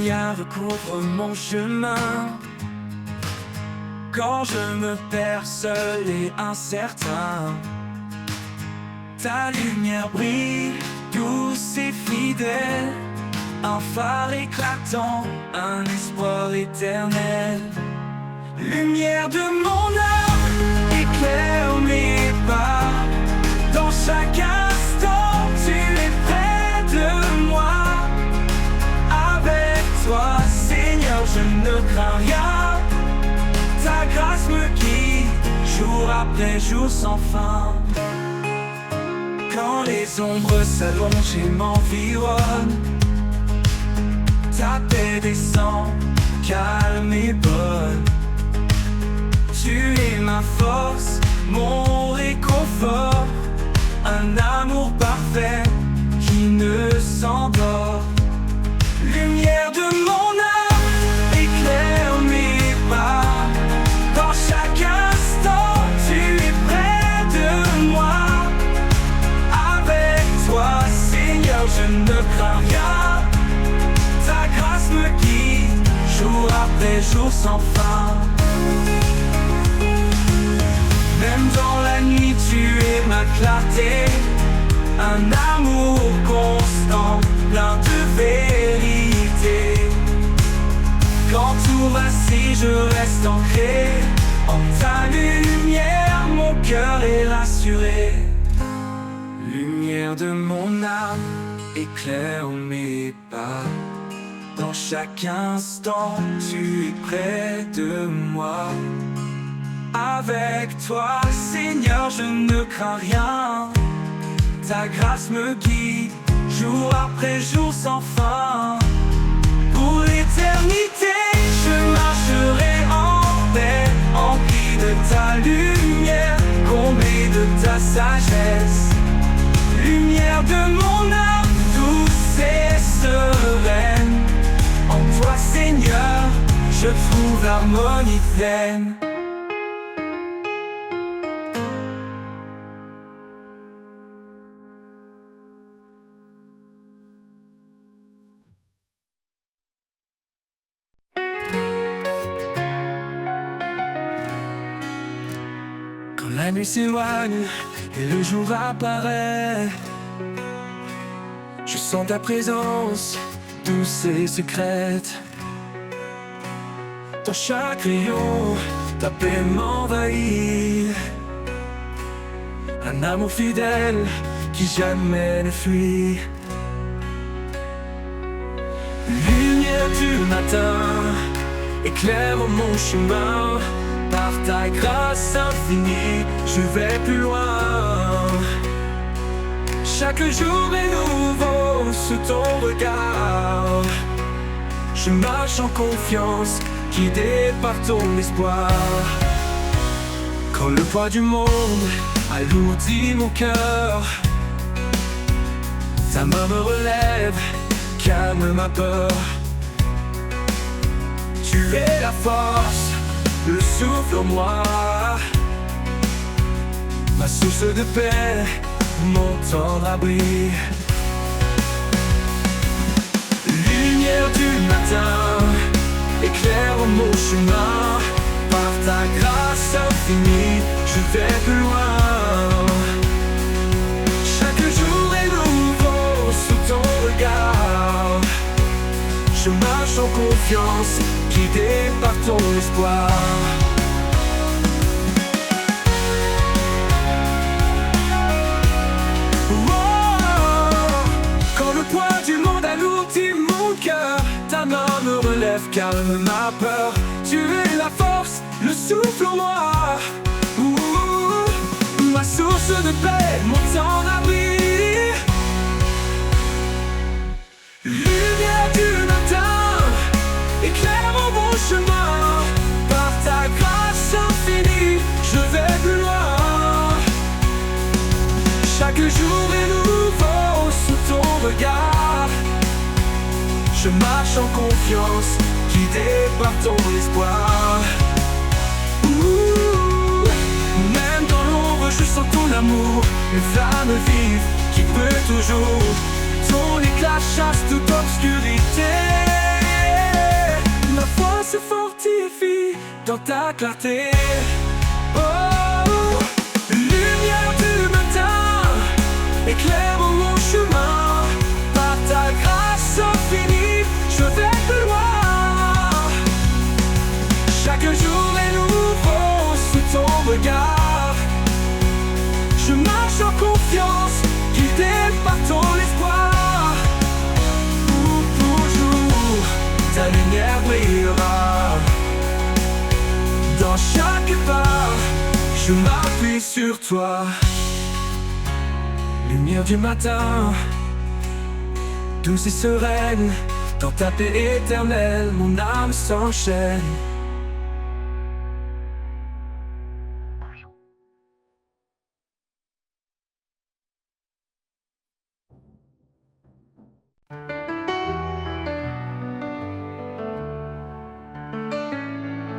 lumière recouvre mon chemin. Quand je me perds seul et incertain, ta lumière brille, douce et fidèle. Un phare éclatant, un espoir éternel. Lumière de mon âme, éclaire mes pas. Dans chaque instant, tu es près de moi. Avec toi, Seigneur, je ne crains rien. Ta grâce me guide, jour après jour sans fin. Quand les ombres s'allongent et m'environnent, ta paix descend, calme et bonne. Tu es ma force, mon réconfort. Un amour parfait qui ne s'endort. Lumière de mon âme, éclaire mes pas. Dans chaque instant, tu es près de moi. Avec toi, Seigneur, je ne crains rien. Ta grâce me guide, jour après jour sans fin. Même dans la nuit, tu es ma clarté. Un amour constant, plein de vérité. Quand tout vacille, je reste ancré. En ta lumière, mon cœur est rassuré. Lumière de mon âme, éclaire mes pas. Dans chaque instant, tu es près de moi. Avec toi, Seigneur, je ne crains rien. Ta grâce me guide, jour après jour sans fin. Pour l'éternité, je marcherai en paix, empli de ta lumière, comblé de ta sagesse. Lumière de mon âme, douce et sereine. En toi, Seigneur, je trouve l'harmonie pleine. La nuit s'éloigne et le jour apparaît. Je sens ta présence, douce et secrète. Dans chaque rayon, ta paix m'envahit. Un amour fidèle qui jamais ne fuit. Lumière du matin, éclaire mon chemin. Par ta grâce infinie, je vais plus loin. Chaque jour est nouveau sous ton regard. Je marche en confiance, guidé par ton espoir. Quand le poids du monde alourdit mon cœur, ta main me relève, calme ma peur. Tu es la force, le souffle en moi, ma source de paix, mon tendre abri. Lumière du matin, éclaire mon chemin. Par ta grâce infinie, je vais plus loin. Chaque jour est nouveau sous ton regard. Je marche en confiance, guidé par ton espoir. Quand le poids du monde alourdit mon cœur, ta main me relève, calme ma peur. Tu es la force, le souffle en moi. Ma source de paix, mon temps d'abri. Lumière du matin, éclaire mon chemin. Par ta grâce infinie, je vais plus loin. Chaque jour est nouveau sous ton regard. Je marche en confiance, guidé par ton espoir. Même dans l'ombre, je sens ton amour, une flamme vive qui brûle toujours. Ton éclat chasse toute obscurité. se fortifie dans ta clarté. Oh, lumière du matin, éclaire mon chemin. Par ta grâce infinie, je vais plus loin. Chaque jour est nouveau sous ton regard. Je marche en confiance, guidé par ton espoir. Pour toujours, ta lumière brillera. Dans chaque pas, je m'appuie sur toi. Lumière du matin, douce et sereine, dans ta paix éternelle, mon âme s'enchaîne.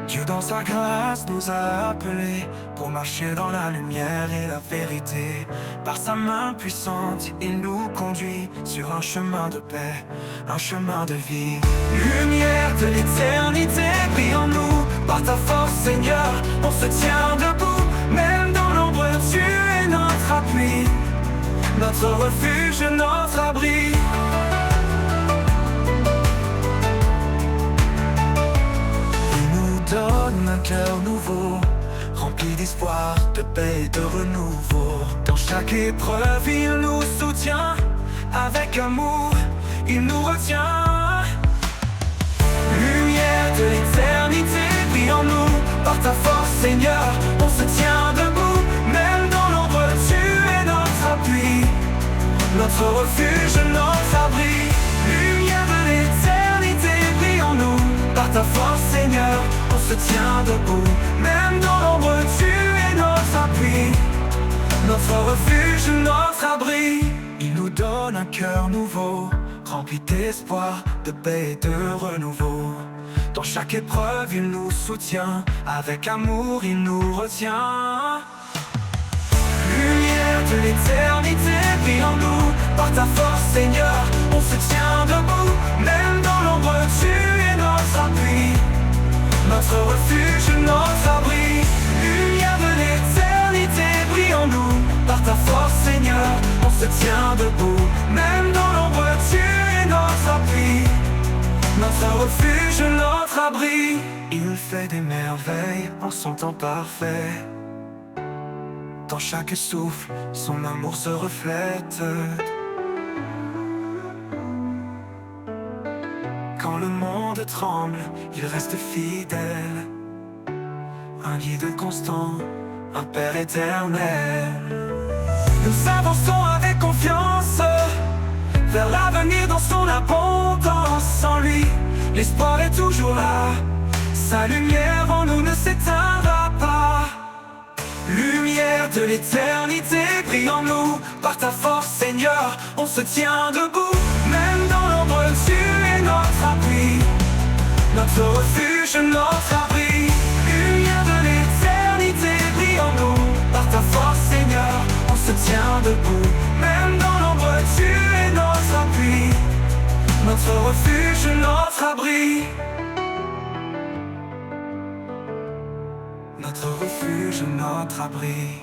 Dieu dans sa grâce nous a appelés pour marcher dans la lumière et la vérité. Par sa main puissante, il nous conduit sur un chemin de paix, un chemin de vie. Lumière de l'éternité, brille en nous. Par ta force, Seigneur, on se tient debout. Même dans l'ombre, tu es notre appui, notre refuge, notre abri. Donne un cœur nouveau, rempli d'espoir, de paix et de renouveau. Dans chaque épreuve, il nous soutient. Avec amour, il nous retient. Lumière de l'éternité, brille en nous. Par ta force, Seigneur, on se tient debout. Même dans l'ombre, tu es notre appui, notre refuge, notre abri. Lumière de l'éternité, brille en nous. Par ta force, Seigneur, on se tient debout. Même dans l'ombre, tu es notre appui, notre refuge, notre abri. Il nous donne un cœur nouveau, rempli d'espoir, de paix et de renouveau. Dans chaque épreuve, il nous soutient. Avec amour, il nous retient. Lumière de l'éternité, brille en nous. Par ta force, Seigneur, on se tient debout. Même dans l'ombre, tu es notre appui, notre refuge, notre abri. Lumière de l'éternité, brille en nous. Par ta force, Seigneur, on se tient debout. Même dans l'ombre, tu es notre appui, notre refuge, notre abri. Il fait des merveilles en son temps parfait. Dans chaque souffle, son amour se reflète. Quand le monde tremble, il reste fidèle. Un guide constant, un Père éternel. Nous avançons avec confiance vers l'avenir dans son abondance. En lui, l'espoir est toujours là. Sa lumière en nous ne s'éteindra pas. Lumière de l'éternité, brille en nous. Par ta force, Seigneur, on se tient debout. Même dans l'ombre, tu es notre appui, notre refuge, notre abri. Lumière de l'éternité, brille en nous. Par ta force, Seigneur, on se tient debout. Même dans l'ombre, tu es notre appui, notre refuge, notre abri. Notre refuge, notre abri.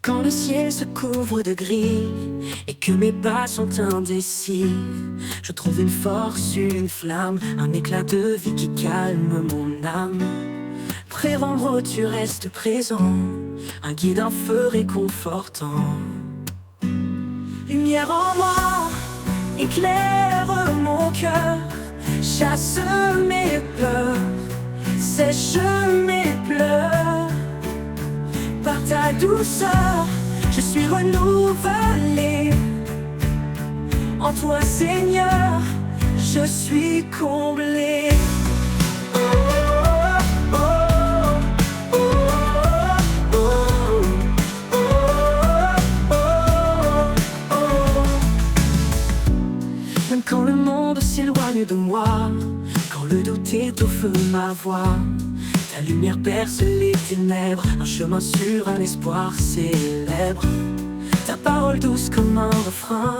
Quand le ciel se couvre de gris et que mes pas sont indécis, je trouve une force, une flamme, un éclat de vie qui calme mon âme. Près en haut, tu restes présent, un guide, un feu réconfortant. Lumière en moi, éclaire mon cœur, chasse mes peurs, sèche mes pleurs. Par ta douceur, je suis renouvelé. En toi, Seigneur, je suis comblé. Oh, oh, oh, oh, oh, oh, oh, oh. Même quand le monde s'éloigne de moi, quand le doute étouffe ma voix, Ta lumière perce les ténèbres, un chemin sûr, un espoir célèbre. Ta parole douce comme un refrain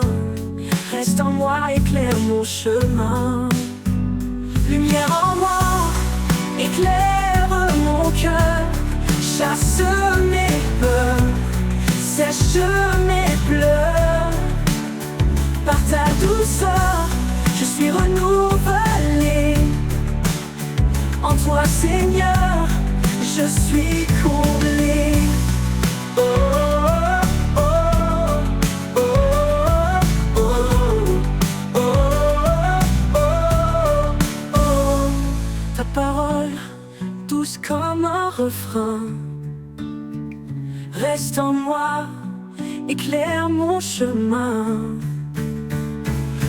reste en moi, éclaire mon chemin. Lumière en moi, éclaire mon cœur, chasse mes peurs, sèche mes pleurs. Par ta douceur, je suis renouvelé. En toi, Seigneur, je suis comblé. Oh, oh, oh, oh, oh, oh, oh, oh. Ta parole, douce comme un refrain, reste en moi, éclaire mon chemin.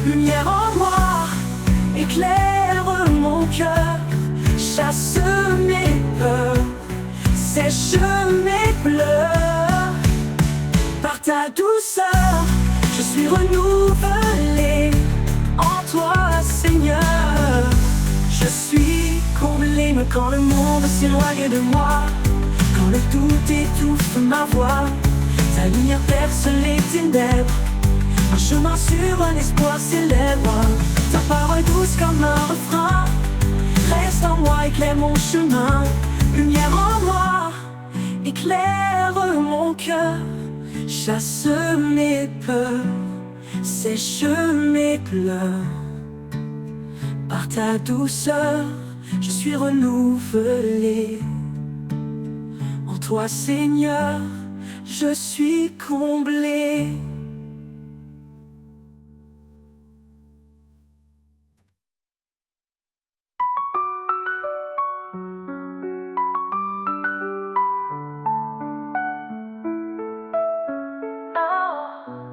Lumière en moi, éclaire mon cœur, chasse mes peurs, sèche mes pleurs. Par ta douceur, je suis renouvelé. En toi, Seigneur, je suis comblé. Mais quand le monde s'éloigne de moi, quand le doute étouffe ma voix, ta lumière perce les ténèbres, un chemin sûr, un espoir célèbre. Ta parole douce comme un refrain reste en moi, éclaire mon chemin. Lumière en moi, éclaire mon cœur, chasse mes peurs, sèche mes pleurs. Par ta douceur, je suis renouvelé. En toi, Seigneur, je suis comblé.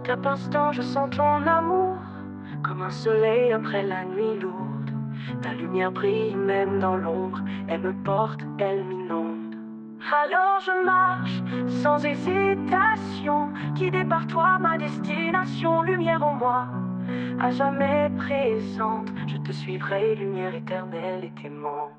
Chaque instant je sens ton amour, comme un soleil après la nuit lourde. Ta lumière brille même dans l'ombre, elle me porte, elle m'inonde. Alors je marche sans hésitation, guidé par toi ma destination. Lumière en moi, à jamais présente, je te suivrai, lumière éternelle et aimante.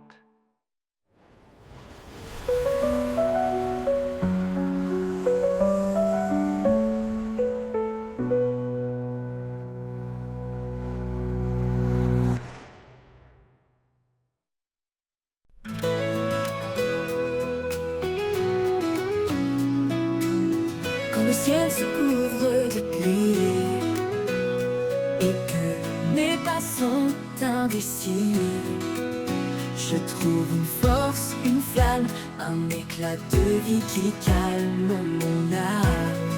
Le ciel se couvre de pluie et que mes pas sont indécis, je trouve une force, une flamme, un éclat de vie qui calme mon âme,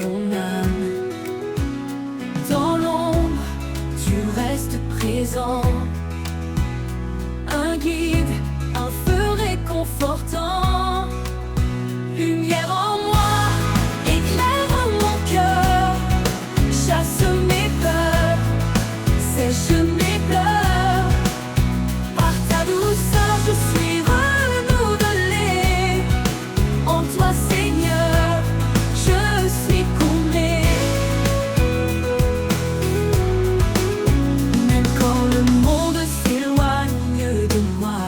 mon âme. Dans l'ombre, tu restes présent, un guide, un feu réconfortant. Lumière en moi, chasse mes peurs, sèche mes pleurs. Par ta douceur, je suis renouvelé. En toi, Seigneur, je suis comblé. Même quand le monde s'éloigne de moi,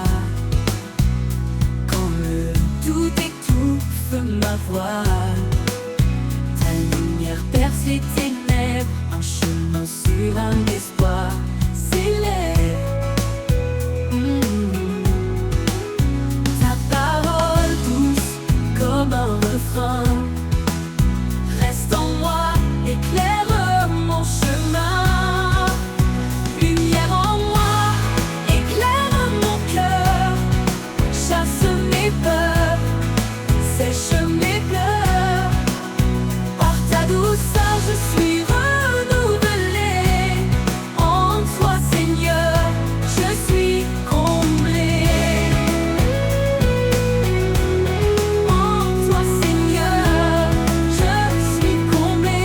quand le doute étouffe ma voix, ta lumière perce les ténèbres, un chemin sur un espoir célèbre. Ta parole douce comme un refrain reste en moi, éclaire mon chemin. Lumière en moi, éclaire mon cœur, chasse mes peurs, sèche mes pleurs. Par ta douceur, je suis renouvelé. En toi, Seigneur, je suis comblé. En toi, Seigneur, je suis comblé.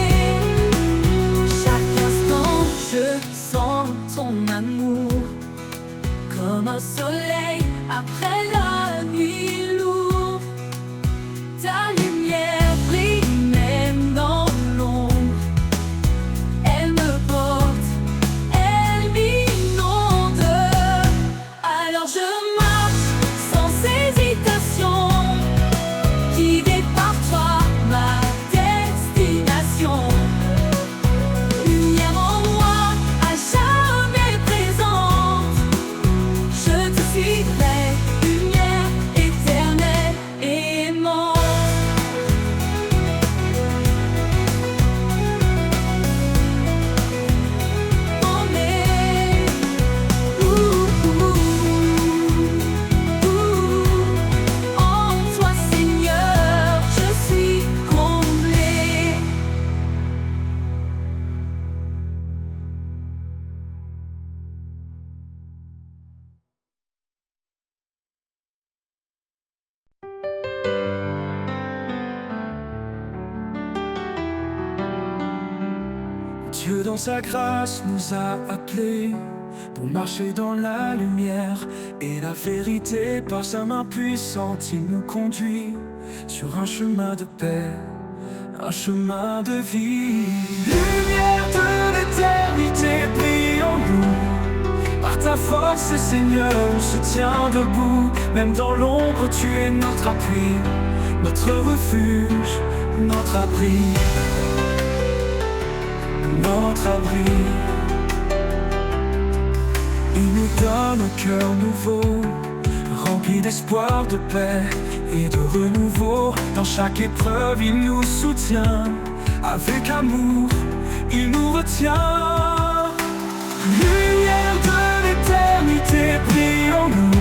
Chaque instant, je sens ton amour, comme un soleil après la nuit lourde. Ta lumière brille même dans l'ombre, elle me porte, elle m'inonde. Alors je marche Dieu dans sa grâce nous a appelés pour marcher dans la lumière et la vérité. Par sa main puissante, il nous conduit sur un chemin de paix, un chemin de vie. Lumière de l'éternité, brille en nous. Par ta force, Seigneur, on se tient debout. Même dans l'ombre, tu es notre appui, notre refuge, notre abri, notre abri. Il nous donne un cœur nouveau, rempli d'espoir, de paix et de renouveau. Dans chaque épreuve, il nous soutient. Avec amour, il nous retient. Lumière de l'éternité, brille en nous.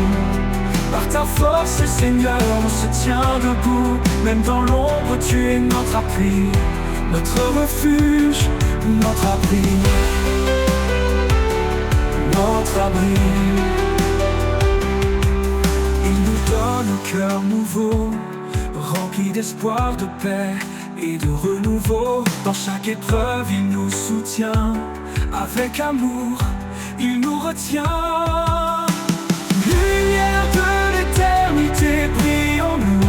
Par ta force, Seigneur, on se tient debout. Même dans l'ombre, tu es notre appui, notre refuge, notre abri, notre abri. Il nous donne un cœur nouveau, rempli d'espoir, de paix et de renouveau. Dans chaque épreuve, il nous soutient. Avec amour, il nous retient. Lumière de l'éternité, brille en nous.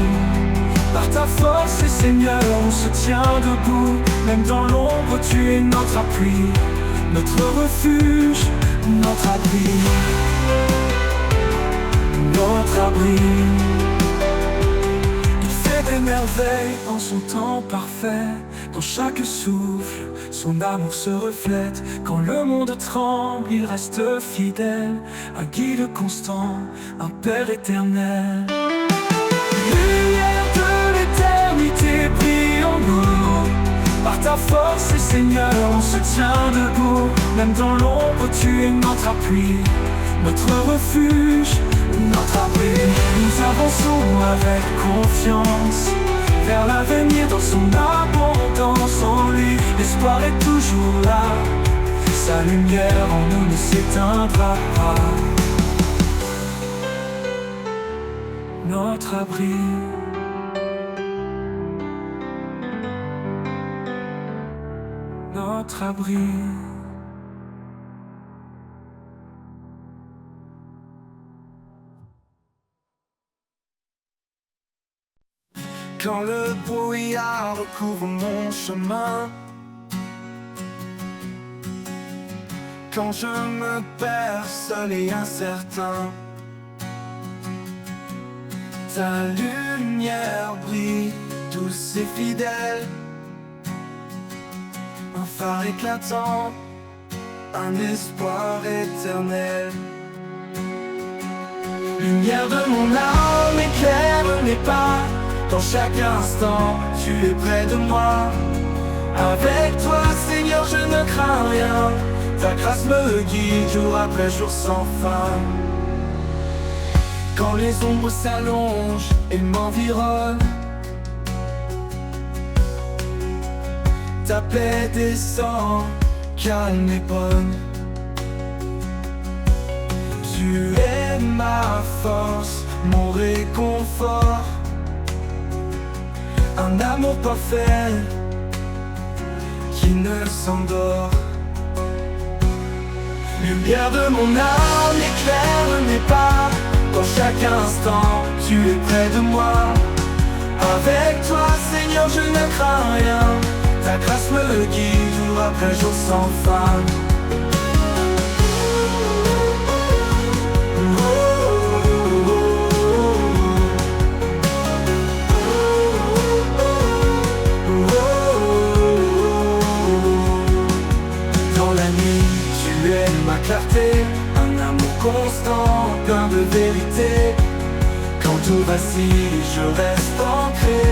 Par ta force, Seigneur, on se tient debout. Même dans l'ombre, tu es notre appui, notre refuge, notre abri, notre abri. Il fait des merveilles en son temps parfait. Dans chaque souffle, son amour se reflète. Quand le monde tremble, il reste fidèle. Un guide constant, un Père éternel. Lumière de l'éternité, brille en nous. Par ta force, Seigneur, on se tient debout. Même dans l'ombre, tu es notre appui, notre refuge, notre abri. Nous avançons avec confiance vers l'avenir dans son abondance. En lui, l'espoir est toujours là. Sa lumière en nous ne s'éteindra pas. Notre abri, notre abri. Quand le brouillard recouvre mon chemin, quand je me perds seul et incertain, ta lumière brille, douce et fidèle. Un phare éclatant, un espoir éternel. Lumière de mon âme, éclaire mes pas. Dans chaque instant, tu es près de moi. Avec toi, Seigneur, je ne crains rien. Ta grâce me guide jour après jour sans fin. Quand les ombres s'allongent et m'environnent, ta paix descend, calme et bonne. Tu es ma force, mon réconfort. Un amour parfait qui ne s'endort. Lumière de mon âme, éclaire mes pas. Dans chaque instant, tu es près de moi. Avec toi, Seigneur, je ne crains rien. Ta grâce me guide jour après jour sans fin. Dans la nuit, tu es ma clarté, un amour constant, plein de vérité. Quand tout vacille, je reste ancré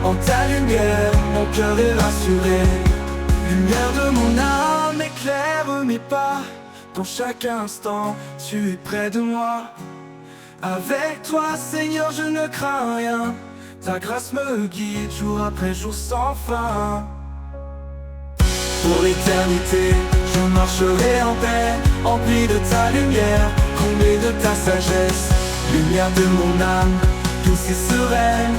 en ta lumière, mon cœur est rassuré. Lumière de mon âme, éclaire mes pas. Dans chaque instant, tu es près de moi. Avec toi, Seigneur, je ne crains rien. Ta grâce me guide jour après jour sans fin. Pour l'éternité, je marcherai en paix, empli de ta lumière, comblé de ta sagesse. Lumière de mon âme, douce et sereine.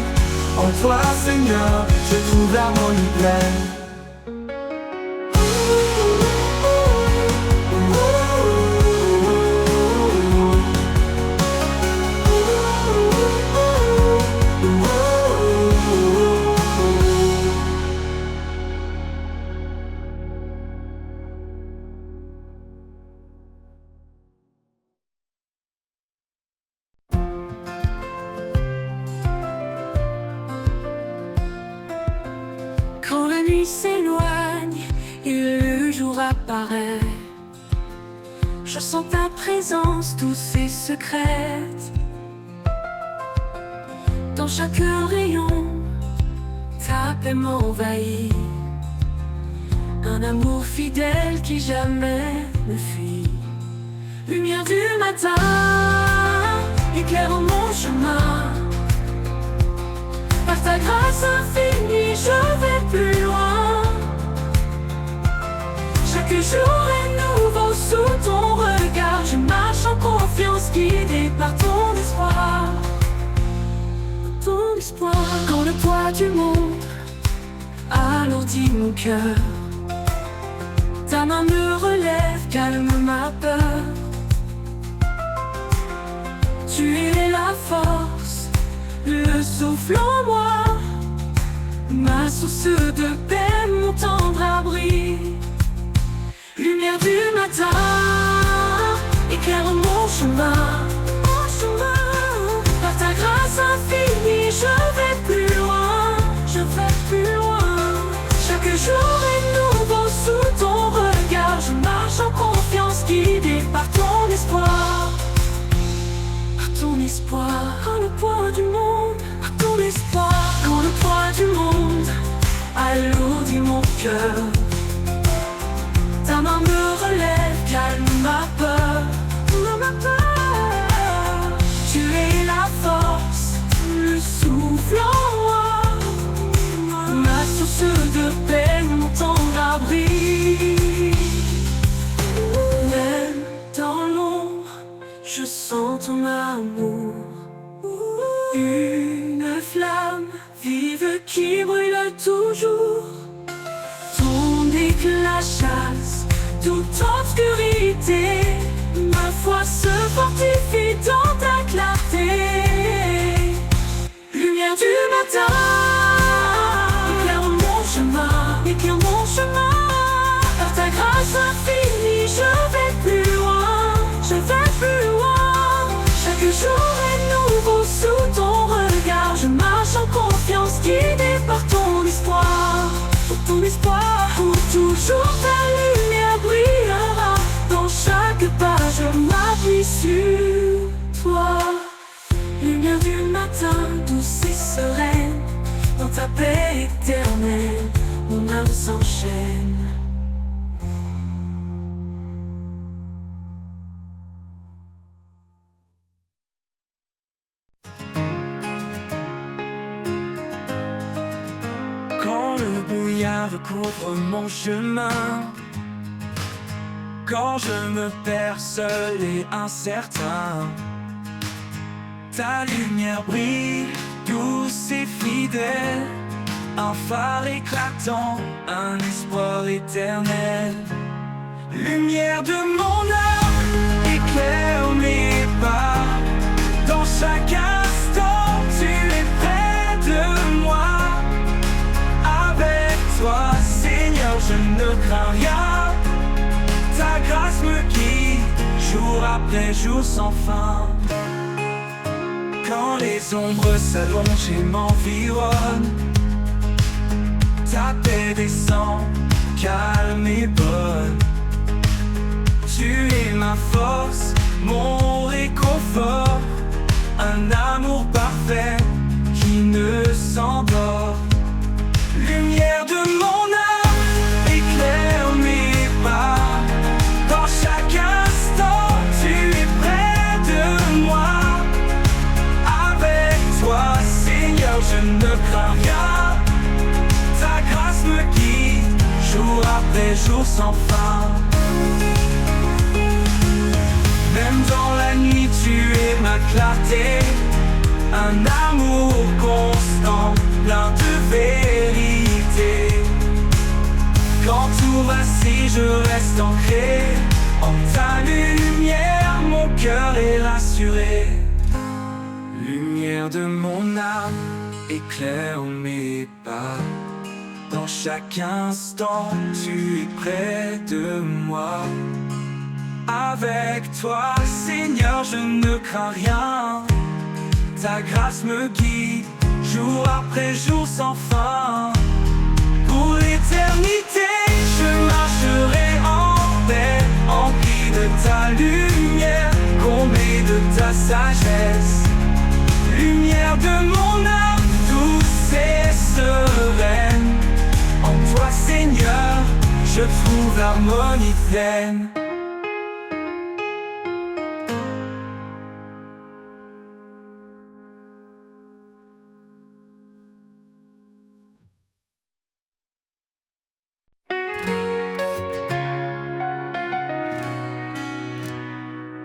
En toi, Seigneur, je trouve l'harmonie pleine. s'éloigne et le jour apparaît. Je sens ta présence douce et secrète. Dans chaque rayon, ta paix m'envahit. Un amour fidèle qui jamais ne fuit. Lumière du matin, éclairant mon chemin. Par ta grâce infinie, je vais plus loin. Chaque jour est nouveau sous ton regard. Je marche en confiance, guidé par ton espoir. Ton espoir. Quand le poids du monde alourdit mon cœur, ta main me relève, calme ma peur. Tu es la force, le souffle en moi, ma source de paix, mon tendre abri. Lumière du matin, éclaire mon chemin. Par ta grâce infinie, je vais plus loin, je vais plus loin. Chaque jour est nouveau sous ton regard. Je marche en confiance, guidé par ton espoir. Par ton espoir. Quand le poids du monde, par ton espoir. Quand le poids du monde alourdit mon cœur, ta main me relève, calme ma peur. Tu es la force, le souffle en moi, ma source de paix, mon tendre abri. Même dans l'ombre, je sens ton amour. Une flamme vive qui brûle toujours. Ton éclat chasse toute obscurité. Ma foi se fortifie dans ta clarté. Lumière du matin, éclaire mon chemin, éclaire mon chemin. Par ta grâce infinie, je vais plus loin, je vais plus loin. Chaque jour est nouveau sous ton regard. Je marche en confiance, guidé par ton espoir. Pour ton espoir, pour toujours ta lumière brillera. Dans chaque pas, je m'appuie sur toi. Lumière du matin, douce et sereine. Dans ta paix éternelle, mon âme s'enchaîne. Quand le brouillard recouvre mon chemin, quand je me perds seul et incertain, ta lumière brille, douce et fidèle. Un phare éclatant, un espoir éternel. Lumière de mon âme, éclaire mes pas. Dans chaque instant, tu es près de moi. Avec toi, Seigneur, je ne crains rien. Ta grâce me guide, jour après jour sans fin. Quand les ombres s'allongent et m'environnent, ta paix descend, calme et bonne. Tu es ma force, mon réconfort. Un amour parfait qui ne s'endort. Lumière de mon âme, éclaire mes pas. Dans chaque instant, tu es près de moi. Avec toi, Seigneur, je ne crains rien. Ta grâce me guide, jour après jour sans fin. Même dans la nuit, tu es ma clarté. Un amour constant, plein de vérité. Quand tout vacille, je reste ancré. En ta lumière, mon cœur est rassuré. Lumière de mon âme, éclaire mes pas. Dans chaque instant, tu es près de moi. Avec toi, Seigneur, je ne crains rien. Ta grâce me guide, jour après jour sans fin. Pour l'éternité, l'éternité, je marcherai en paix, empli de ta lumière, comblé de ta sagesse. Lumière de mon âme, douce et sereine. En toi, Seigneur, je trouve l'harmonie pleine.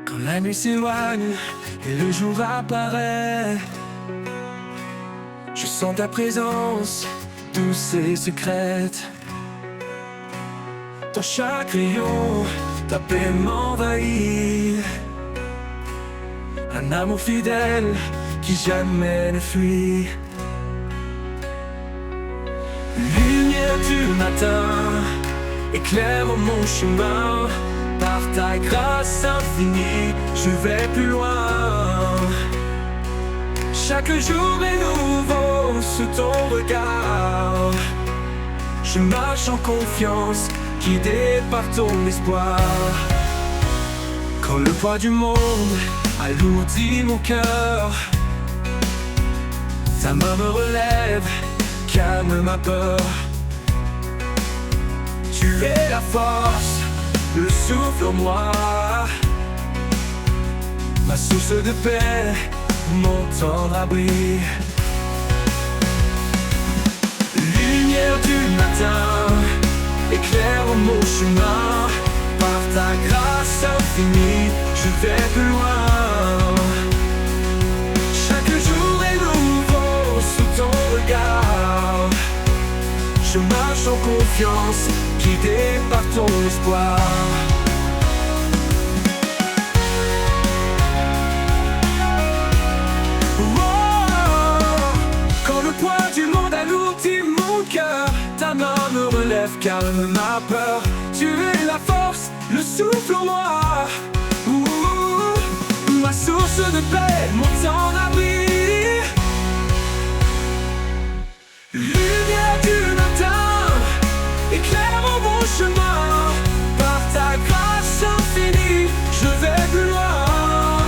Quand la nuit s'éloigne et le jour apparaît, je sens ta présence douce et secrète. Dans chaque rayon, ta paix m'envahit. Un amour fidèle qui jamais ne fuit. Lumière du matin, éclaire mon chemin. Par ta grâce infinie, je vais plus loin. Chaque jour est nouveau sous ton regard. Je marche en confiance, guidé par ton espoir. Quand le poids du monde alourdit mon cœur, ta main me relève, calme ma peur. Tu es la force, le souffle en moi, ma source de paix, mon tendre abri. Lumière du matin, éclaire mon chemin. Par ta grâce infinie, je vais plus loin. Chaque jour est nouveau sous ton regard. Je marche en confiance, guidé par ton espoir. Quand le poids du monde alourdit mon cœur, ta main me relève, calme ma peur. Tu es la force, le souffle en moi. Ma source de paix, mon temps d'abri. Lumière du matin, éclaire mon chemin. Par ta grâce infinie, je vais plus loin.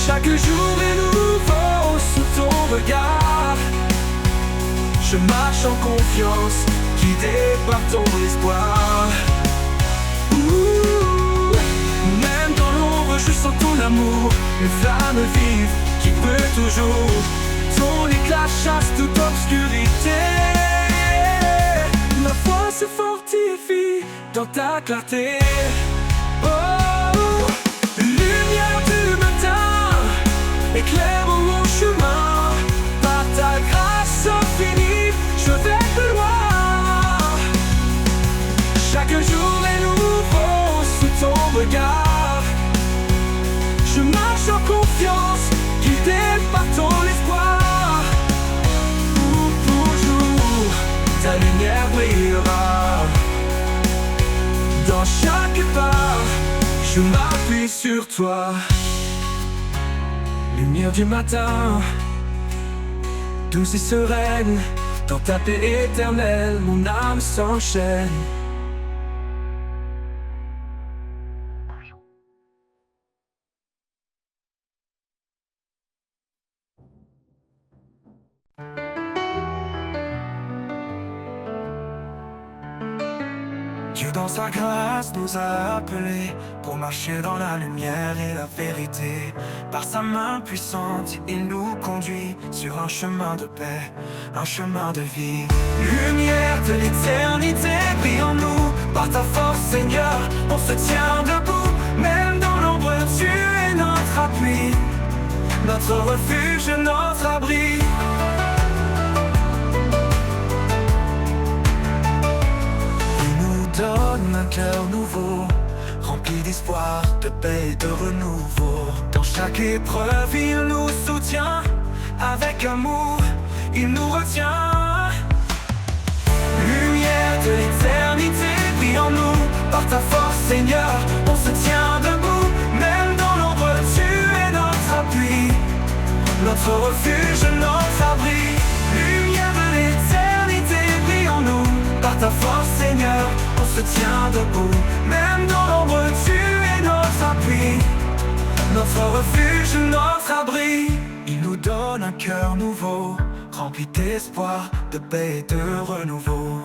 Chaque jour est nouveau sous ton regard. Je marche en confiance, guidé par ton espoir. Même dans l'ombre, je sens ton amour, une flamme vive qui brûle toujours. Ton éclat chasse toute obscurité. Ma foi se fortifie dans ta clarté. Oh, lumière du matin, éclaire mon chemin. Par ta grâce infinie, je vais plus loin. Chaque jour est nouveau sous ton regard. Je marche en confiance, guidé par ton espoir. Pour toujours, ta lumière brillera. Dans chaque pas, je m'appuie sur toi. Lumière du matin, douce et sereine, dans ta paix éternelle, mon âme s'enchaîne. Dieu dans sa grâce nous a appelés pour marcher dans la lumière et la vérité. Par sa main puissante, il nous conduit sur un chemin de paix, un chemin de vie. Lumière de l'éternité, brille en nous. Par ta force, Seigneur, on se tient debout. Même dans l'ombre, tu es notre appui, notre refuge, notre abri. Donne un cœur nouveau, rempli d'espoir, de paix et de renouveau. Dans chaque épreuve, il nous soutient. Avec amour, il nous retient. Lumière de l'éternité, brille en nous. Par ta force, Seigneur, on se tient debout. Même dans l'ombre, tu es notre appui, notre refuge, notre abri. Lumière de l'éternité, brille en nous. ta force, Seigneur, on se tient debout. Même dans l'ombre, tu es notre appui, notre refuge, notre abri. Il nous donne un cœur nouveau, rempli d'espoir, de paix et de renouveau.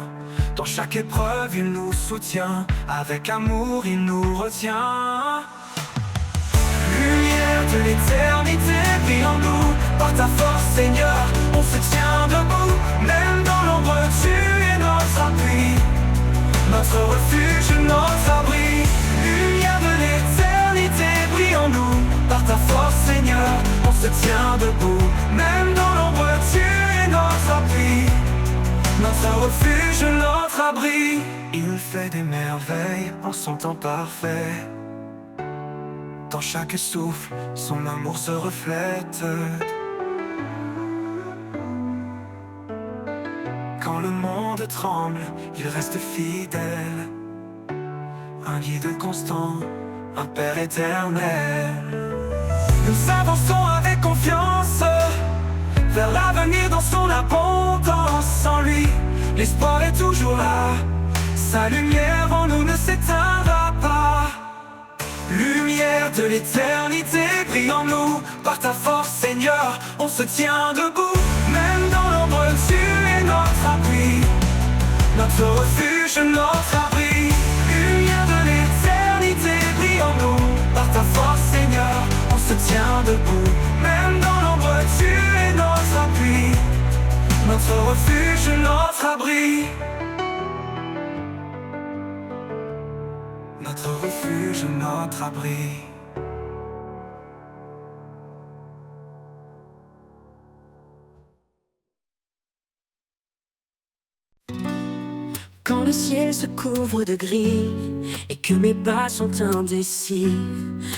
Dans chaque épreuve, il nous soutient, avec amour, il nous retient. Lumière de l'éternité, brille en nous. Par ta force, Seigneur, on se tient debout. Même dans l'ombre, tu es notre appui, notre refuge, notre abri. Lumière de l'éternité, brille en nous. Par ta force, Seigneur, on se tient debout. Même dans l'ombre, tu es notre appui, notre refuge, notre abri. Il fait des merveilles en son temps parfait. Dans chaque souffle, son amour se reflète. Quand le monde tremble, il reste fidèle. Un guide constant, un Père éternel. Nous avançons avec confiance vers l'avenir dans son abondance. En lui, l'espoir est toujours là. Sa lumière en nous ne s'éteindra pas. Lumière de l'éternité, brille en nous. Par ta force, Seigneur, on se tient debout. Même dans l'ombre, tu es notre appui, notre refuge, notre abri. Lumière de l'éternité, brille en nous. Par ta force, Seigneur, on se tient debout. Même dans l'ombre, tu es notre appui, notre refuge, notre abri. Notre refuge, notre abri. Quand le ciel se couvre de gris et que mes pas sont indécis,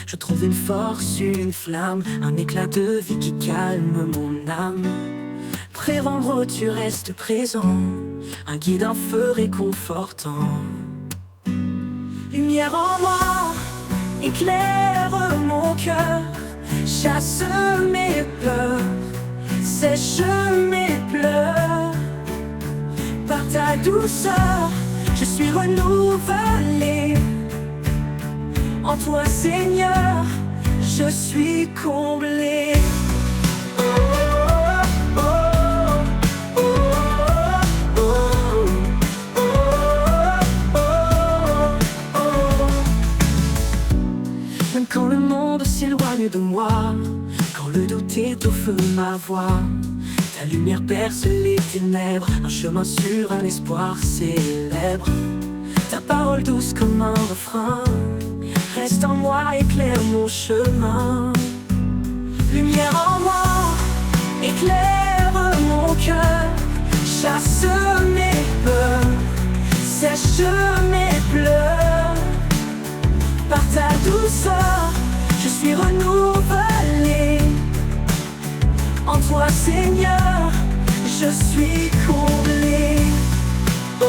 je trouve une force, une flamme, un éclat de vie qui calme mon âme. Près en tu restes présent, un guide, un feu réconfortant. Lumière en moi, éclaire mon cœur, chasse mes peurs, sèche mes pleurs. Par ta douceur, je suis renouvelé. En toi, Seigneur, je suis comblé. Oh, oh, oh, oh, oh, oh, oh, oh. Même quand le monde s'éloigne de moi, quand le doute étouffe ma voix, ta lumière perce les ténèbres, un chemin sûr, un espoir célèbre. Ta parole douce comme un refrain reste en moi, éclaire mon chemin. Lumière en moi, éclaire mon cœur, chasse mes peurs, sèche mes pleurs. Par ta douceur, je suis renouvelé. En toi, Seigneur, je suis comblé. Oh,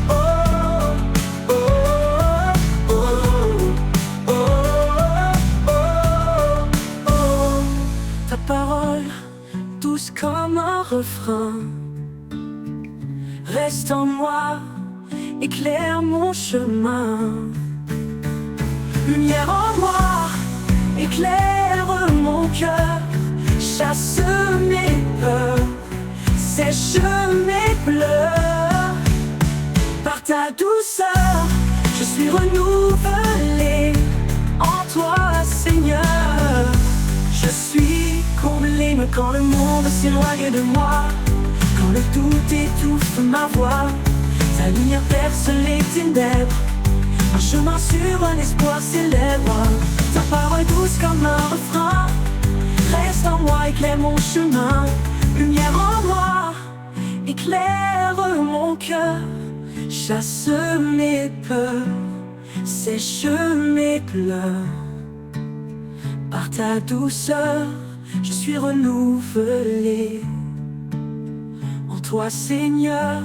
oh, oh, oh, oh, oh, oh, oh. Ta parole, douce comme un refrain, reste en moi, éclaire mon chemin. Lumière en moi, éclaire mon cœur, chasse mes peurs, sèche mes pleurs. Par ta douceur, je suis renouvelé. En toi, Seigneur, je suis comblé. Mais quand le monde s'éloigne de moi, quand le doute étouffe ma voix, ta lumière perce les ténèbres, un chemin sûr, un espoir célèbre. Ta parole douce comme un refrain reste en moi, éclaire mon chemin. Lumière en moi, éclaire mon cœur, chasse mes peurs, sèche mes pleurs. Par ta douceur, je suis renouvelé. En toi, Seigneur,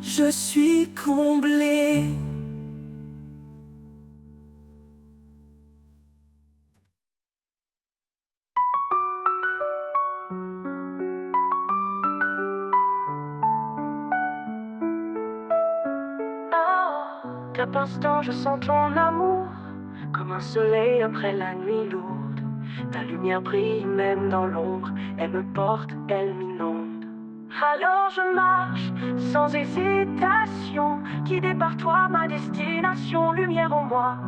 je suis comblé. chaque instant je sens ton amour, comme un soleil après la nuit lourde. Ta lumière brille même dans l'ombre, elle me porte, elle m'inonde. Alors je marche sans hésitation, guidé par toi ma destination. Lumière en moi,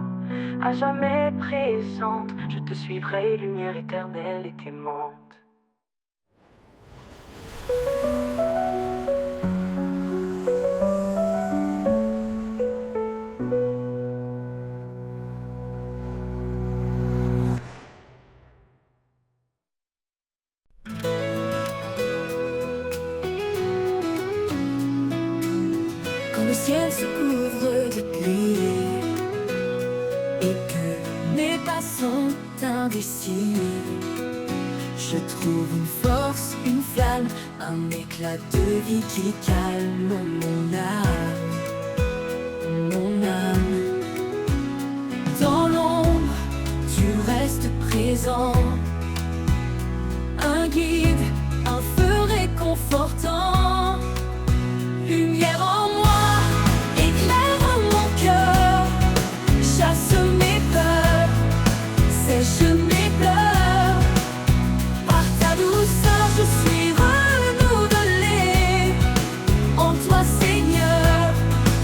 à jamais présente, je te suivrai, lumière éternelle et aimante. Quand le ciel se couvre de pluie et que mes pas sont indécis, je trouve une force, une flamme, un éclat de vie qui calme mon âme, mon âme. Dans l'ombre, tu restes présent, un guide, un feu réconfortant. Lumière en moi, éclaire mon cœur, chasse mes peurs, sèche mes pleurs. Par ta douceur, je suis renouvelée. En toi, Seigneur,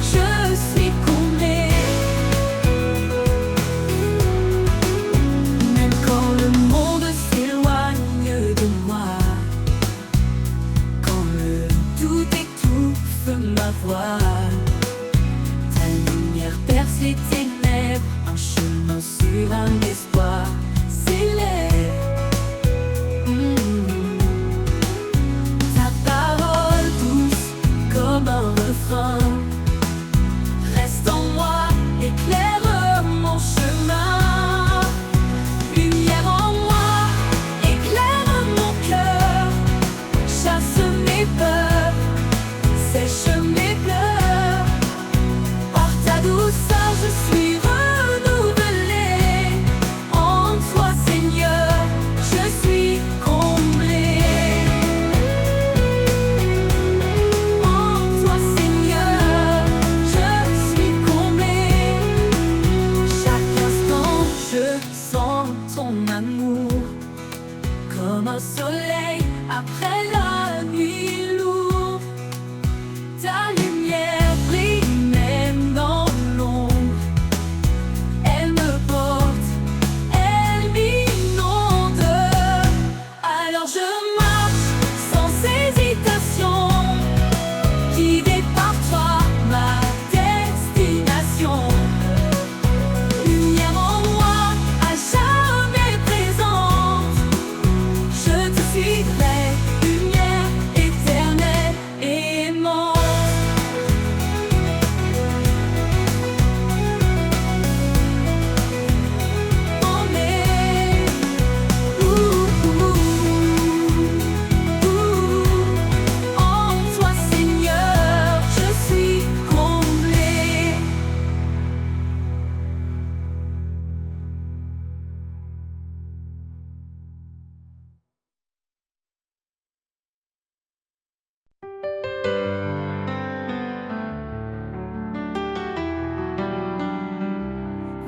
je suis comblée. Même quand le monde s'éloigne de moi, quand le doute étouffe ma voix, ta lumière perce les ténèbres, un chemin sur un espoir s'élève. Ta parole douce comme un refrain reste en moi, éclaire mon chemin. Lumière en moi, éclaire mon cœur, chasse mes peurs, sèche mes pleurs. Par ta douceur, je suis renouvelée. En toi, Seigneur, je suis comblée. En toi, Seigneur, je suis comblée. Chaque instant, je sens ton amour, comme un soleil après la nuit lourde. Ta lumière brille même dans l'ombre, elle me porte, elle m'inonde. Alors je marche sans hésitation, guidée par toi ma destination. Lumière en moi, à jamais présente, je te suivrai, lumière éternelle et aimante. Emmenée, en toi, Seigneur, je suis comblée.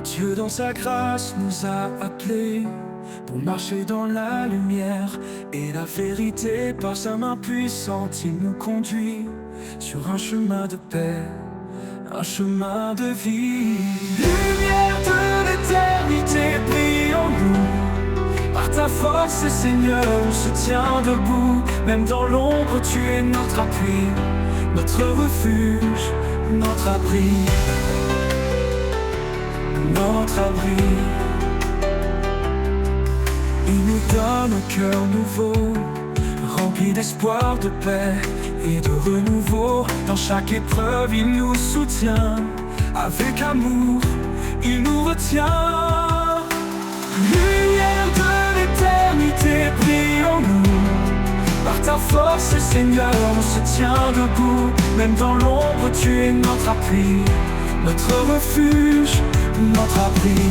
Dieu dans sa grâce nous a appelés pour marcher dans la lumière et la vérité. Par sa main puissante, il nous conduit sur un chemin de paix, un chemin de vie. Lumière de l'éternité, brille en nous. Par ta force, Seigneur, on se tient debout. Même dans l'ombre, tu es notre appui, notre refuge, notre abri. Notre abri, il nous donne un cœur nouveau, rempli d'espoir, de paix et de renouveau. Dans chaque épreuve, il nous soutient, avec amour, il nous retient. Lumière de l'éternité, brille en nous. Par ta force, Seigneur, on se tient debout. Même dans l'ombre, tu es notre appui, notre refuge, notre abri,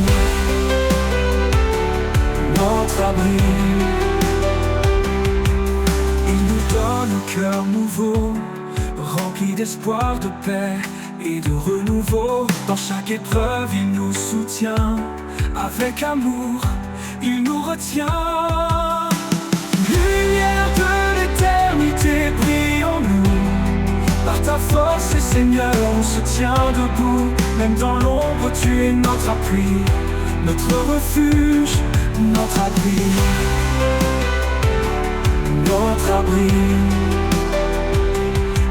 notre abri. Il nous donne un cœur nouveau, rempli d'espoir, de paix et de renouveau. Dans chaque épreuve, il nous soutient. Avec amour, il nous retient. Lumière de l'éternité, brille en nous. Par ta force, Seigneur, on se tient debout. Même dans l'ombre, tu es notre appui, notre refuge, notre abri, notre abri.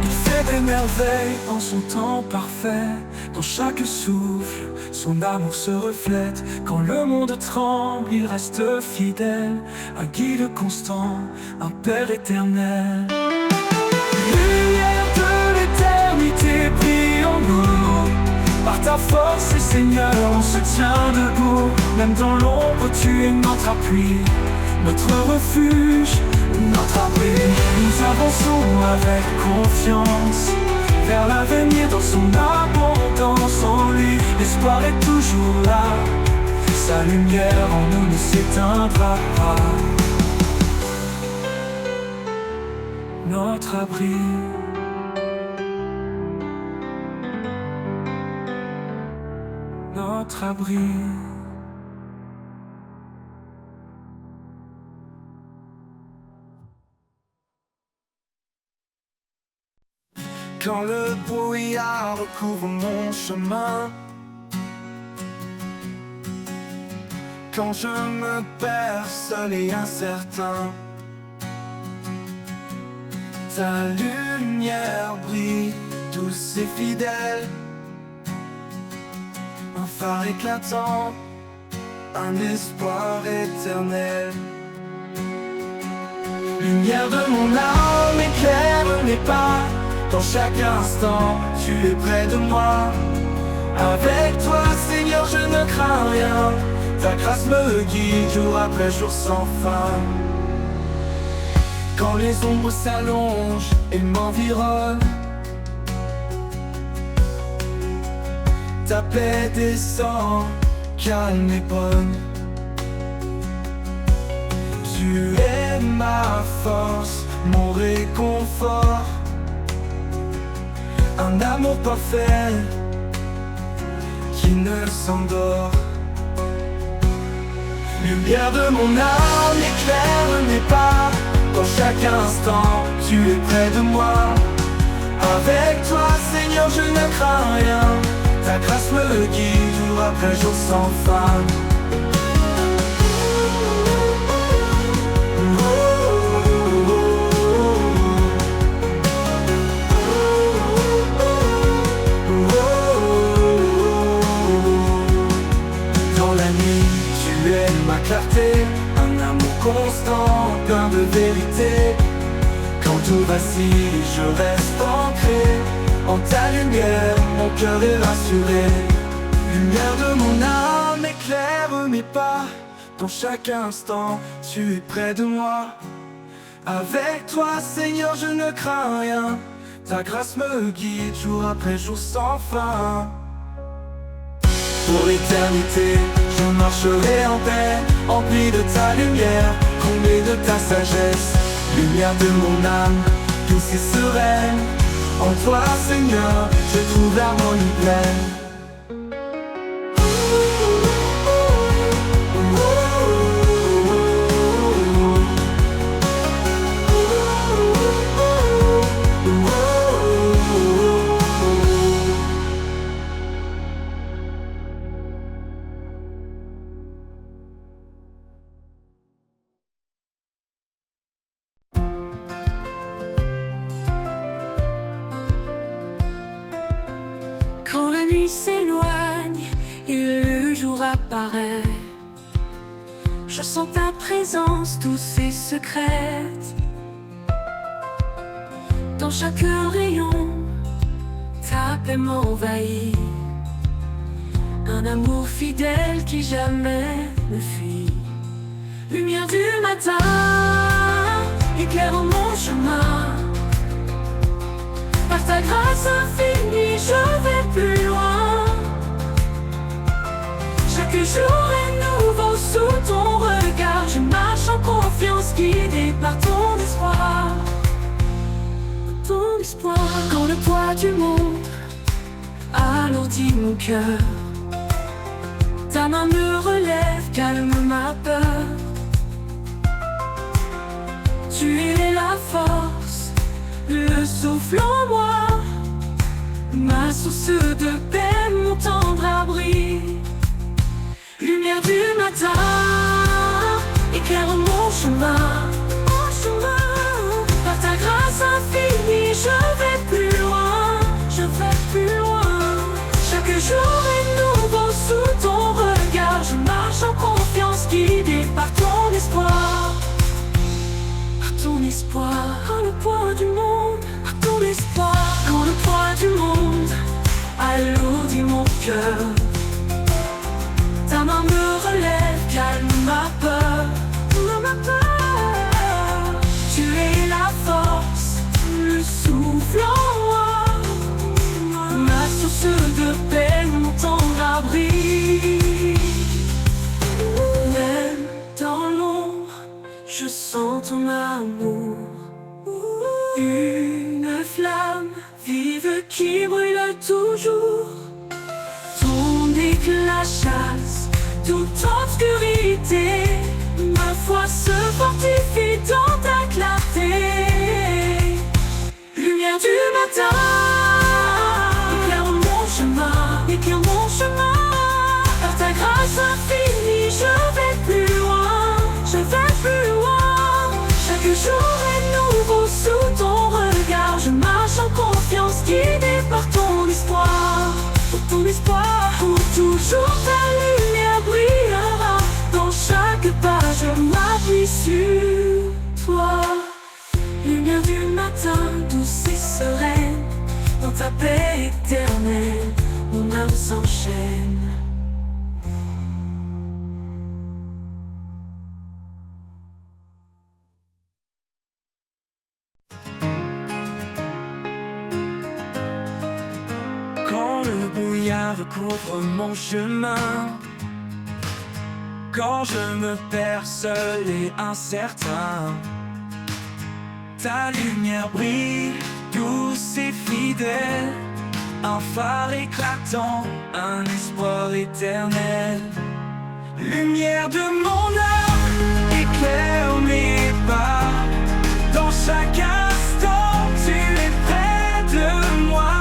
Il fait des merveilles en son temps parfait. Dans chaque souffle, son amour se reflète. Quand le monde tremble, il reste fidèle. Un guide constant, un Père éternel. Lumière de l'éternité, brille en nous. Par ta force, Seigneur, on se tient debout. Même dans l'ombre, tu es notre appui, notre refuge, notre abri. Nous avançons avec confiance vers l'avenir dans son abondance. En lui, l'espoir est toujours là. Sa lumière en nous ne s'éteindra pas. Notre abri, notre abri. Quand le brouillard recouvre mon chemin, quand je me perds seul et incertain, ta lumière brille, douce et fidèle. Un phare éclatant, un espoir éternel. Lumière de mon âme, éclaire mes pas. Dans chaque instant, tu es près de moi. Avec toi, Seigneur, je ne crains rien. Ta grâce me guide jour après jour sans fin. Quand les ombres s'allongent et m'environnent, ta paix descend, calme et bonne. Tu es ma force, mon réconfort. Un amour parfait qui ne s'endort. Lumière de mon âme, éclaire mes pas. Dans chaque instant, tu es près de moi. Avec toi, Seigneur, je ne crains rien. Ta grâce me guide jour après jour sans fin. Ma clarté, un amour constant, plein de vérité. Quand tout vacille, je reste ancré en ta lumière, mon cœur est rassuré. Lumière de mon âme, éclaire mes pas. Dans chaque instant, tu es près de moi. Avec toi, Seigneur, je ne crains rien. Ta grâce me guide jour après jour sans fin. Pour l'éternité, je marcherai en paix, empli de ta lumière, comblé de ta sagesse. Lumière de mon âme, douce et sereine. En toi, Seigneur, je trouve l'harmonie pleine. Quand la nuit s'éloigne et le jour apparaît, je sens ta présence douce et secrète. Dans chaque rayon, ta paix m'envahit. Un amour fidèle qui jamais ne fuit. Lumière du matin, éclaire mon chemin. Par ta grâce infinie, je vais plus loin. Chaque jour est nouveau sous ton regard. Je marche en confiance, guidé par ton espoir. Ton espoir. Quand le poids du monde alourdit mon cœur. Ta main me relève, calme ma peur. Tu es la force, le souffle en moi, ma source de paix, mon tendre abri. Lumière du matin, éclaire mon chemin. Par ta grâce infinie, je vais plus loin, je vais plus loin. Chaque jour est nouveau sous ton regard. Je marche en confiance, guidé par ton espoir. Par ton espoir, quand le poids du monde, par ton espoir, quand le poids du monde alourdit mon cœur. Ta main me relève, calme ma peur, ma peur. Tu es la force, le souffle en moi, ma source de paix, mon tendre abri. Même dans l'ombre, je sens ton amour. Une flamme vive qui brûle toujours. Ton éclat chasse toute obscurité. Ma foi se fortifie dans ta clarté. Lumière du matin, éclaire mon chemin, éclaire mon chemin. Par ta grâce infinie, je vais plus loin, je vais plus loin. Chaque jour est nouveau sous ton regard. Je marche en confiance, guidé par ton espoir. Pour ton espoir, pour toujours ta lumière brillera. Dans chaque pas, je m'appuie sur toi. Lumière du matin, douce et sereine. Dans ta paix éternelle, mon âme s'enchaîne. Quand le brouillard recouvre mon chemin, quand je me perds seul et incertain, ta lumière brille, douce et fidèle. Un phare éclatant, un espoir éternel. Lumière de mon âme, éclaire mes pas. Dans chaque instant, tu es près de moi.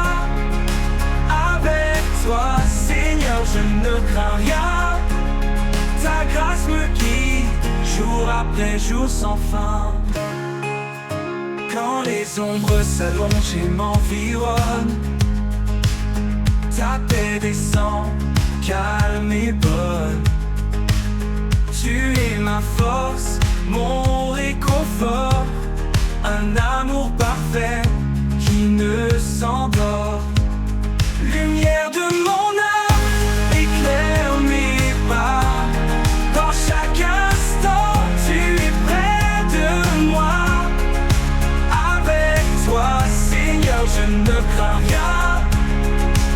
Avec toi, Seigneur, je ne crains rien. Ta grâce me guide, jour après jour sans fin. Quand les ombres s'allongent et m'environnent, ta paix descend, calme et bonne. Tu es ma force, mon réconfort. Un amour parfait qui ne s'endort. Lumière de mon âme, éclaire mes pas. Dans chaque instant, tu es près de moi. Avec toi, Seigneur, je ne crains rien.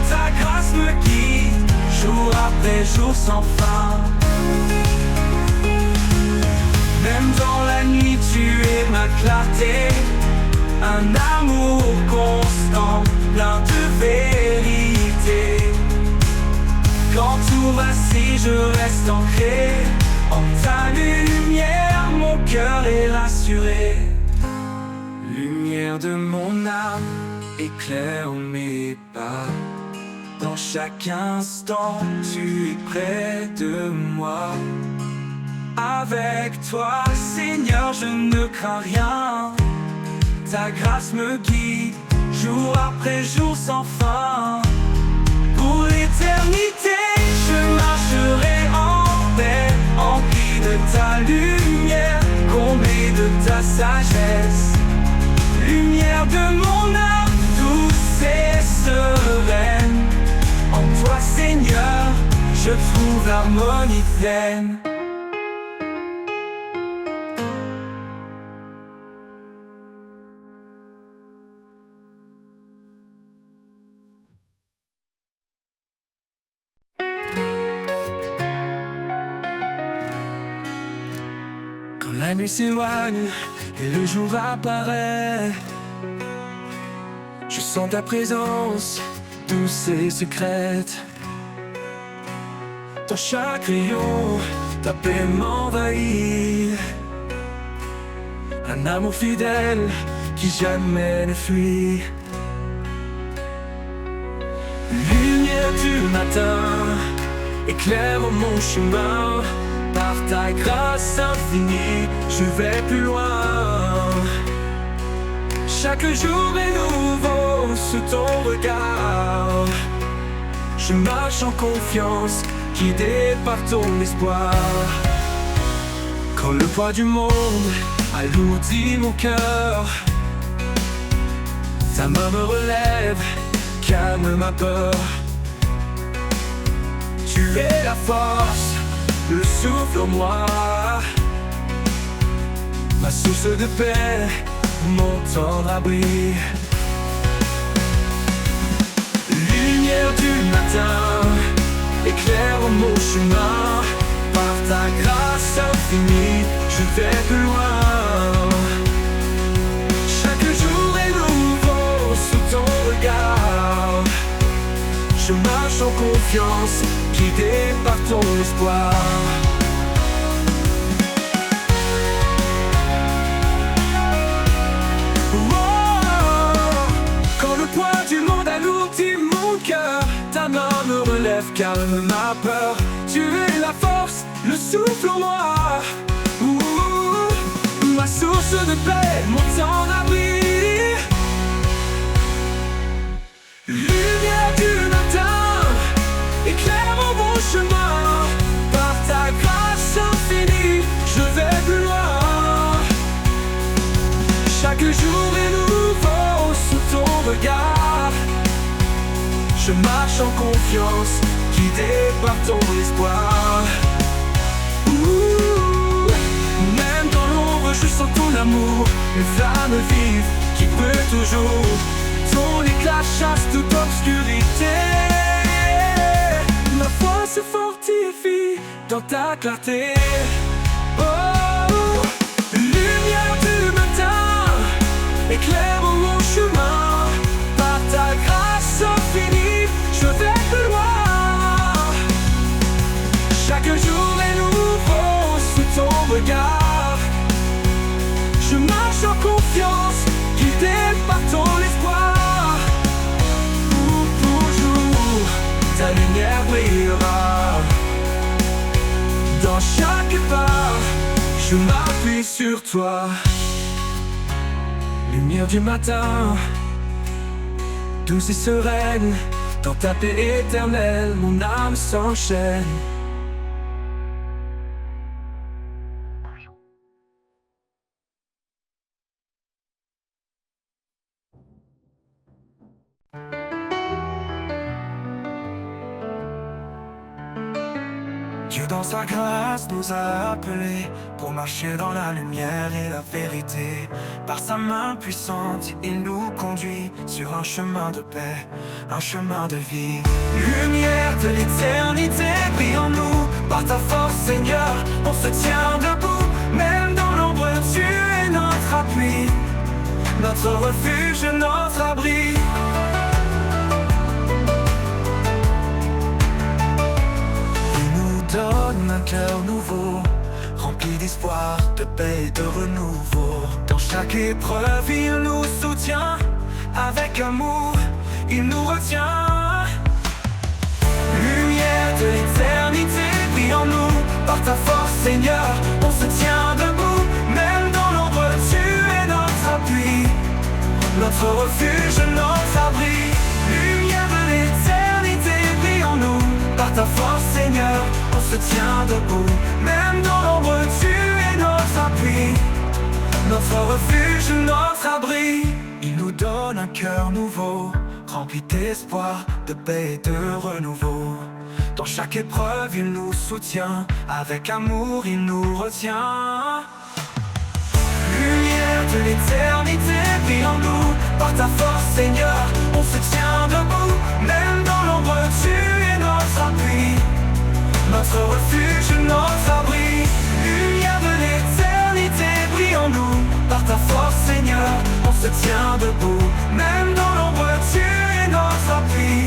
Ta grâce me guide, jour après jour sans fin. Même dans la nuit, tu es ma clarté. Un amour constant, plein de vérité. Quand tout vacille, je reste ancré. En ta lumière, mon cœur est rassuré. Lumière de mon âme, éclaire mes pas. Dans chaque instant, tu es près de moi. Avec toi, Seigneur, je ne crains rien. Ta grâce me guide, jour après jour sans fin. Pour l'éternité, je marcherai en paix, empli de ta lumière, comblé de ta sagesse. Lumière de mon âme, douce et sereine. En toi, Seigneur, je trouve l'harmonie pleine. La nuit s'éloigne et le jour apparaît. Je sens ta présence douce et secrète. Dans chaque rayon, ta paix m'envahit. Un amour fidèle qui jamais ne fuit. Lumière du matin, éclaire mon chemin. Par ta grâce infinie, je vais plus loin. Chaque jour est nouveau sous ton regard. Je marche en confiance, guidé par ton espoir. Quand le poids du monde alourdit mon cœur, ta main me relève, calme ma peur. Tu es la force, le souffle en moi, ma source de paix, mon tendre abri. Lumière du matin, éclaire mon chemin. Par ta grâce infinie, je vais plus loin. Chaque jour est nouveau sous ton regard. Je marche en confiance, guidé par ton espoir. Quand le poids du monde alourdit mon cœur, ta main me relève, calme ma peur. Tu es la force, le souffle en moi. Ma source de paix, mon temps d'abri. Lumière du matin, éclaire mon chemin. Par ta grâce infinie, je vais plus loin. Chaque jour est nouveau sous ton regard. Je marche en confiance, guidé par ton espoir. Même dans l'ombre, je sens ton amour, une flamme vive qui brûle toujours. Ton éclat chasse toute obscurité. Ma foi se fortifie dans ta clarté. Oh, lumière du matin, éclaire mon chemin. Par ta grâce infinie, je vais plus loin. Chaque jour est nouveau sous ton regard. Je marche en confiance, guidé par ton espoir. Pour toujours, ta lumière brillera. Dans chaque pas, je m'appuie sur toi. Lumière du matin, douce et sereine, dans ta paix éternelle, mon âme s'enchaîne. Dieu dans sa grâce nous a appelés pour marcher dans la lumière et la vérité. Par sa main puissante, il nous conduit sur un chemin de paix, un chemin de vie. Lumière de l'éternité, brille en nous. Par ta force, Seigneur, on se tient debout. Même dans l'ombre, tu es notre appui, notre refuge, notre abri. Donne un cœur nouveau, rempli d'espoir, de paix et de renouveau. Dans chaque épreuve, il nous soutient. Avec amour, il nous retient. Lumière de l'éternité, brille en nous. Par ta force, Seigneur, on se tient debout. Même dans l'ombre, tu es notre appui, notre refuge, notre abri. Lumière de l'éternité, brille en nous. Par ta force, Seigneur, on se tient debout. Même dans l'ombre, tu es notre appui, notre refuge, notre abri. Il nous donne un cœur nouveau, rempli d'espoir, de paix et de renouveau. Dans chaque épreuve, il nous soutient. Avec amour, il nous retient. Lumière de l'éternité, brille en nous. Par ta force, Seigneur, on se tient debout. Même dans l'ombre, tu es notre appui, notre refuge, notre abri. Lumière de l'éternité, brille en nous. Par ta force, Seigneur, on se tient debout. Même dans l'ombre, tu es notre appui,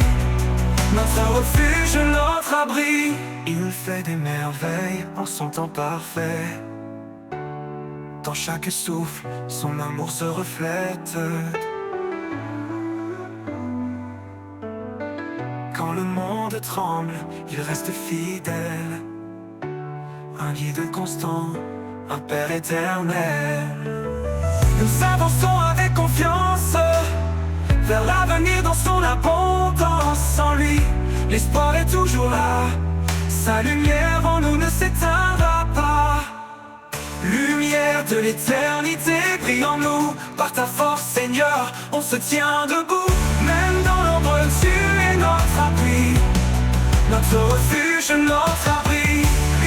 abri. Il fait des merveilles en son temps parfait. Dans chaque souffle, son amour se reflète. Quand le monde tremble, il reste fidèle. Un guide constant, un Père éternel. Nous avançons avec confiance vers l'avenir dans son abondance. Sans lui, l'espoir est toujours là. Sa lumière en nous ne s'éteindra pas. Lumière de l'éternité, brille en nous. Par ta force, Seigneur, on se tient debout. Même dans l'ombre, tu es notre appui, notre refuge, notre abri.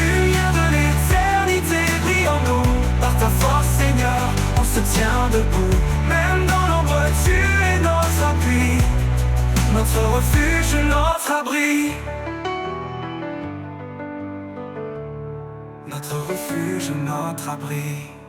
Lumière de l'éternité, brille en nous. Par ta force, Seigneur, on se tient debout. Même dans l'ombre, tu es notre appui, notre refuge, notre abri. Notre refuge, notre abri.